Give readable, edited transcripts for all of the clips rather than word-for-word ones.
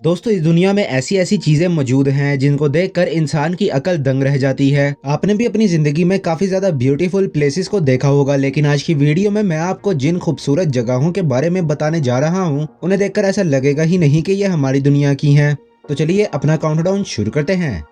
दोस्तों, इस दुनिया में ऐसी ऐसी चीजें मौजूद हैं जिनको देखकर इंसान की अकल दंग रह जाती है। आपने भी अपनी जिंदगी में काफी ज्यादा ब्यूटीफुल प्लेसेस को देखा होगा, लेकिन आज की वीडियो में मैं आपको जिन खूबसूरत जगहों के बारे में बताने जा रहा हूँ उन्हें देखकर ऐसा लगेगा ही नहीं कि ये हमारी दुनिया की हैं। तो चलिए अपना काउंटडाउन शुरू करते हैं।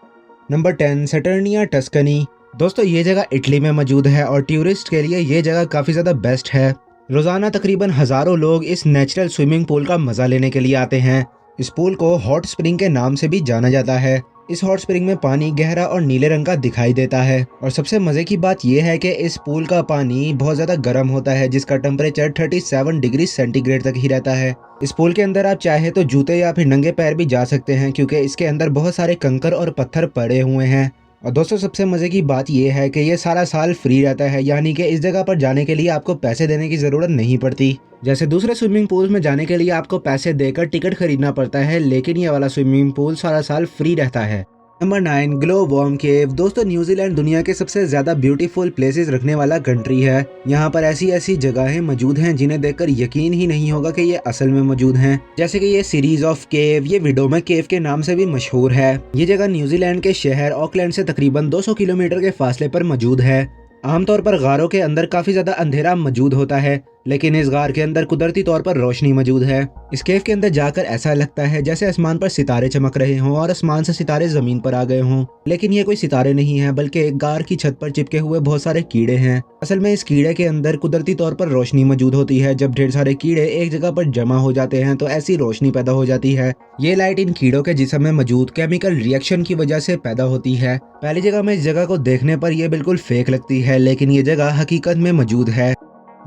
Number 10, Saturnia Tuscany. दोस्तों, ये जगह इटली में मौजूद है और टूरिस्ट के लिए ये जगह काफी ज्यादा बेस्ट है। रोजाना तकरीबन हजारों लोग इस नेचुरल स्विमिंग पूल का मजा लेने के लिए आते हैं। इस पूल को हॉट स्प्रिंग के नाम से भी जाना जाता है। इस हॉट स्प्रिंग में पानी गहरा और नीले रंग का दिखाई देता है और सबसे मजे की बात यह है कि इस पूल का पानी बहुत ज्यादा गर्म होता है, जिसका टेम्परेचर 37 डिग्री सेंटीग्रेड तक ही रहता है। इस पूल के अंदर आप चाहे तो जूते या फिर नंगे पैर भी जा सकते हैं, क्योंकि इसके अंदर बहुत सारे कंकर और पत्थर पड़े हुए हैं। और दोस्तों, सबसे मजे की बात यह है कि ये सारा साल फ्री रहता है, यानी कि इस जगह पर जाने के लिए आपको पैसे देने की जरूरत नहीं पड़ती। जैसे दूसरे स्विमिंग पूल में जाने के लिए आपको पैसे देकर टिकट खरीदना पड़ता है, लेकिन ये वाला स्विमिंग पूल सारा साल फ्री रहता है। नंबर 9, ग्लो वर्म केव। दोस्तों, न्यूजीलैंड दुनिया के सबसे ज्यादा ब्यूटीफुल प्लेसेस रखने वाला कंट्री है। यहाँ पर ऐसी ऐसी जगहें मौजूद हैं जिन्हें देखकर यकीन ही नहीं होगा कि ये असल में मौजूद हैं। जैसे कि ये सीरीज ऑफ केव, ये विडोमा केव के नाम से भी मशहूर है। ये जगह न्यूजीलैंड के शहर ऑकलैंड से तकरीबन 200 किलोमीटर के फासले पर मौजूद है। आमतौर पर गारों के अंदर काफी ज्यादा अंधेरा मौजूद होता है, लेकिन इस गार के अंदर कुदरती तौर पर रोशनी मौजूद है। इस केव के अंदर जाकर ऐसा लगता है जैसे आसमान पर सितारे चमक रहे हों और आसमान से सितारे जमीन पर आ गए हों, लेकिन ये कोई सितारे नहीं है, बल्कि एक गार की छत पर चिपके हुए बहुत सारे कीड़े हैं। असल में इस कीड़े के अंदर कुदरती तौर पर रोशनी मौजूद होती है। जब ढेर सारे कीड़े एक जगह पर जमा हो जाते हैं तो ऐसी रोशनी पैदा हो जाती है। ये लाइट इन कीड़ों के जिस्म में मौजूद केमिकल रिएक्शन की वजह से पैदा होती है। पहली जगह में इस जगह को देखने पर यह बिल्कुल फेक लगती है, लेकिन ये जगह हकीकत में मौजूद है।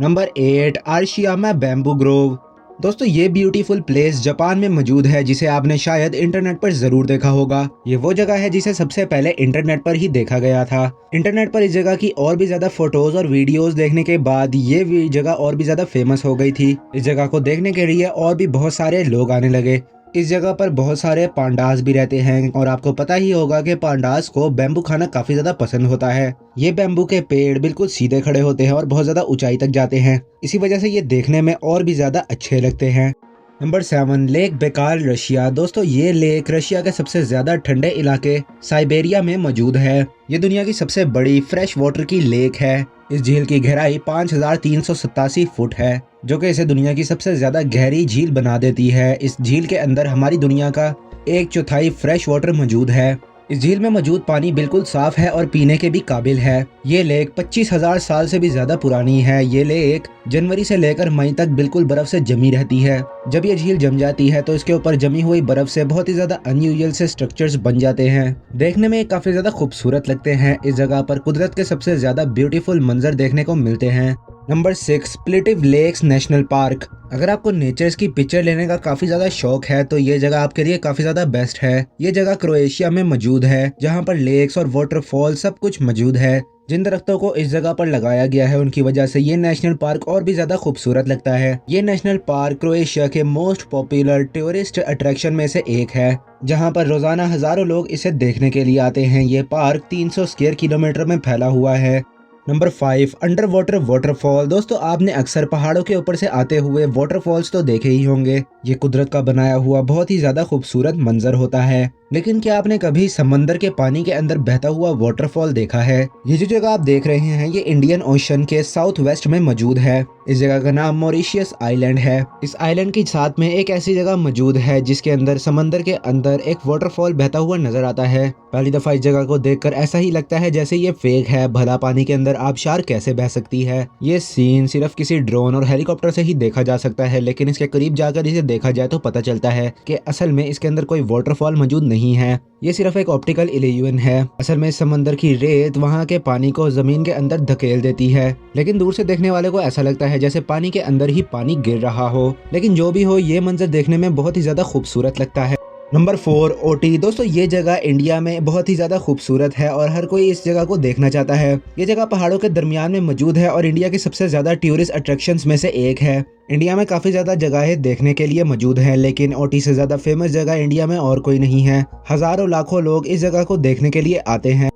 Number 8, Arashiyama bamboo grove. दोस्तों, ये ब्यूटीफुल प्लेस जापान में मौजूद है, जिसे आपने शायद इंटरनेट पर जरूर देखा होगा। ये वो जगह है जिसे सबसे पहले इंटरनेट पर ही देखा गया था। इंटरनेट पर इस जगह की और भी ज्यादा फोटोज और वीडियोस देखने के बाद ये जगह और भी ज्यादा फेमस हो गई थी। इस जगह को देखने के लिए और भी बहुत सारे लोग आने लगे। इस जगह पर बहुत सारे पांडास भी रहते हैं और आपको पता ही होगा कि पांडास को बैम्बू खाना काफी ज्यादा पसंद होता है। ये बैम्बू के पेड़ बिल्कुल सीधे खड़े होते हैं और बहुत ज्यादा ऊंचाई तक जाते हैं। इसी वजह से ये देखने में और भी ज्यादा अच्छे लगते हैं। Number 7, lake Baikal Russia. दोस्तों, ये लेक रशिया के सबसे ज्यादा ठंडे इलाके साइबेरिया में मौजूद है। ये दुनिया की सबसे बड़ी फ्रेश वाटर की लेक है। इस झील की गहराई 5387 फुट है, जो कि इसे दुनिया की सबसे ज्यादा गहरी झील बना देती है। इस झील के अंदर हमारी दुनिया का 1/4 फ्रेश वाटर मौजूद है। इस झील में मौजूद पानी बिल्कुल साफ है और पीने के भी काबिल है। ये लेक 25,000 साल से भी ज्यादा पुरानी है। ये लेक जनवरी से लेकर मई तक बिल्कुल बर्फ से जमी रहती है। जब ये झील जम जाती है तो इसके ऊपर जमी हुई बर्फ से बहुत ही ज्यादा अनयूजुअल से स्ट्रक्चर्स बन जाते हैं। देखने में काफी ज्यादा खूबसूरत लगते हैं। इस जगह पर कुदरत के सबसे ज्यादा ब्यूटीफुल मंजर देखने को मिलते हैं। Number 6, Plitvice lakes national park. अगर आपको नेचर्स की पिक्चर लेने का काफी ज्यादा शौक है तो ये जगह आपके लिए काफी ज्यादा बेस्ट है। ये जगह क्रोएशिया में मौजूद है, जहाँ पर लेक्स और वाटरफॉल सब कुछ मौजूद है। जिन दरख्तों को इस जगह पर लगाया गया है उनकी वजह से ये नेशनल पार्क और भी ज्यादा खूबसूरत लगता है। ये नेशनल पार्क क्रोएशिया के मोस्ट पॉपुलर टूरिस्ट अट्रैक्शन में से एक है, जहाँ पर रोजाना हजारों लोग इसे देखने के लिए आते हैं। ये पार्क 300 स्क्वायर किलोमीटर में फैला हुआ है। Number 5, under water waterfall. दोस्तों, आपने अक्सर पहाड़ों के ऊपर से आते हुए वाटरफॉल्स तो देखे ही होंगे। ये कुदरत का बनाया हुआ बहुत ही ज्यादा खूबसूरत मंजर होता है, लेकिन क्या आपने कभी समंदर के पानी के अंदर बहता हुआ वाटरफॉल देखा है? ये जो जगह आप देख रहे हैं ये इंडियन ओशन के साउथ वेस्ट में मौजूद है। इस जगह का नाम मॉरिशियस आइलैंड है। इस आइलैंड के साथ में एक ऐसी जगह मौजूद है जिसके अंदर समंदर के अंदर एक वाटरफॉल बहता हुआ नजर आता है। पहली दफा इस जगह को देखकर ऐसा ही लगता है जैसे ये फेक है। भला पानी के अंदर आबशार कैसे बह सकती है? ये सीन सिर्फ किसी ड्रोन और हेलीकॉप्टर से ही देखा जा सकता है, लेकिन इसके करीब जाकर इसे देखा जाए तो पता चलता है कि असल में इसके अंदर कोई वाटरफॉल मौजूद नहीं है। ये सिर्फ एक ऑप्टिकल इल्यूजन है। असल में समंदर की रेत वहाँ के पानी को जमीन के अंदर धकेल देती है, लेकिन दूर से देखने वाले को ऐसा लगता है जैसे पानी के अंदर ही पानी गिर रहा हो। लेकिन जो भी हो, ये मंजर देखने में बहुत ही ज्यादा खूबसूरत लगता है। Number 4, OT. दोस्तों, ये जगह इंडिया में बहुत ही ज्यादा खूबसूरत है और हर कोई इस जगह को देखना चाहता है। ये जगह पहाड़ों के दरमियान में मौजूद है और इंडिया की सबसे ज्यादा टूरिस्ट अट्रैक्शंस में से एक है। इंडिया में काफी ज्यादा जगहें देखने के लिए मौजूद है, लेकिन ओटी से ज्यादा फेमस जगह इंडिया में और कोई नहीं है। हजारों लाखों लोग इस जगह को देखने के लिए आते हैं।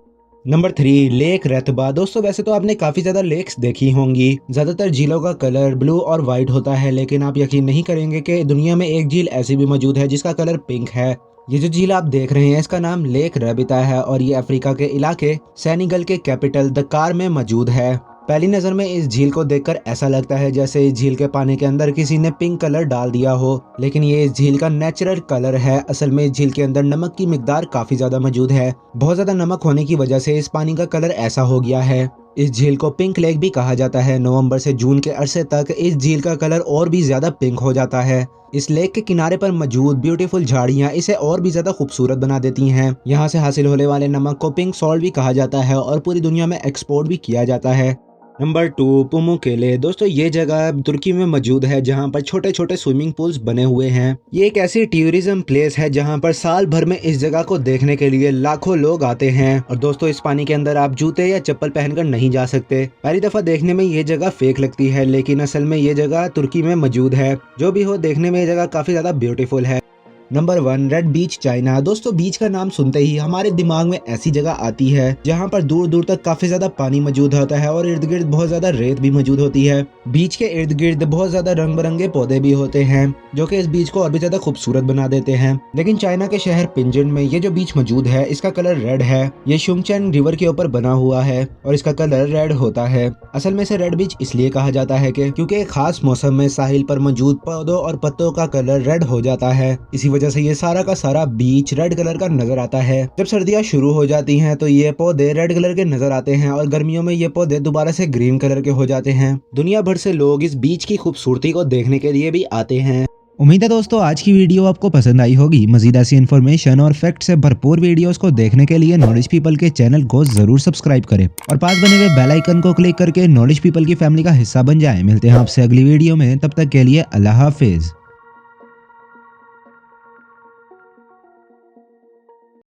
Number 3 lake Retba. दोस्तों वैसे तो आपने काफी ज्यादा लेक्स देखी होंगी, ज्यादातर झीलों का कलर ब्लू और व्हाइट होता है, लेकिन आप यकीन नहीं करेंगे कि दुनिया में एक झील ऐसी भी मौजूद है जिसका कलर पिंक है। ये जो झील आप देख रहे हैं इसका नाम लेक रबिता है और ये अफ्रीका के इलाके सेनेगल के कैपिटल दकार में मौजूद है। पहली नजर में इस झील को देखकर ऐसा लगता है जैसे इस झील के पानी के अंदर किसी ने पिंक कलर डाल दिया हो, लेकिन ये इस झील का नेचुरल कलर है। असल में इस झील के अंदर नमक की मिकदार काफी ज्यादा मौजूद है। बहुत ज्यादा नमक होने की वजह से इस पानी का कलर ऐसा हो गया है। इस झील को पिंक लेक भी कहा जाता है। नवंबर से जून के अरसे तक इस झील का कलर और भी ज्यादा पिंक हो जाता है। इस लेक के किनारे पर मौजूद ब्यूटीफुल झाड़ियां इसे और भी ज्यादा खूबसूरत बना देती हैं। यहाँ से हासिल होने वाले नमक को पिंक सॉल्ट भी कहा जाता है और पूरी दुनिया में एक्सपोर्ट भी किया जाता है। नंबर 2 पुमुकेले। दोस्तों ये जगह तुर्की में मौजूद है जहां पर छोटे छोटे स्विमिंग पूल्स बने हुए हैं। ये एक ऐसी टूरिज्म प्लेस है जहां पर साल भर में इस जगह को देखने के लिए लाखों लोग आते हैं। और दोस्तों इस पानी के अंदर आप जूते या चप्पल पहनकर नहीं जा सकते। पहली दफा देखने में ये जगह फेक लगती है, लेकिन असल में ये जगह तुर्की में मौजूद है। जो भी हो, देखने में ये जगह काफी ज्यादा ब्यूटीफुल है। नंबर 1 रेड बीच चाइना। दोस्तों बीच का नाम सुनते ही हमारे दिमाग में ऐसी जगह आती है जहां पर दूर दूर तक काफी ज्यादा पानी मौजूद होता है और इर्द गिर्द बहुत ज्यादा रेत भी मौजूद होती है। बीच के इर्द गिर्द बहुत ज्यादा रंग बिरंगे पौधे भी होते हैं जो कि इस बीच को और भी ज्यादा खूबसूरत बना देते हैं। लेकिन चाइना के शहर पिंजन में ये जो बीच मौजूद है इसका कलर रेड है। ये शुंगचेन रिवर के ऊपर बना हुआ है और इसका कलर रेड होता है। असल में इसे रेड बीच इसलिए कहा जाता है क्योंकि एक खास मौसम में साहिल पर मौजूद पौधों और पत्तों का कलर रेड हो जाता है। इसी वजह से ये सारा का सारा बीच रेड कलर का नजर आता है। जब सर्दियां शुरू हो जाती हैं तो ये पौधे रेड कलर के नजर आते हैं और गर्मियों में ये पौधे दोबारा से ग्रीन कलर के हो जाते हैं। दुनिया भर से लोग इस बीच की खूबसूरती को देखने के लिए भी आते हैं। उम्मीद है दोस्तों आज की वीडियो आपको पसंद आई होगी। मजीद ऐसी इन्फॉर्मेशन और फैक्ट से भरपूर वीडियोस को देखने के लिए नॉलेज पीपल के चैनल को जरूर सब्सक्राइब करें और पास बने हुए बेल आइकन को क्लिक करके नॉलेज पीपल की फैमिली का हिस्सा बन जाएं। मिलते हैं आपसे अगली वीडियो में, तब तक के लिए अल्लाह हाफिज।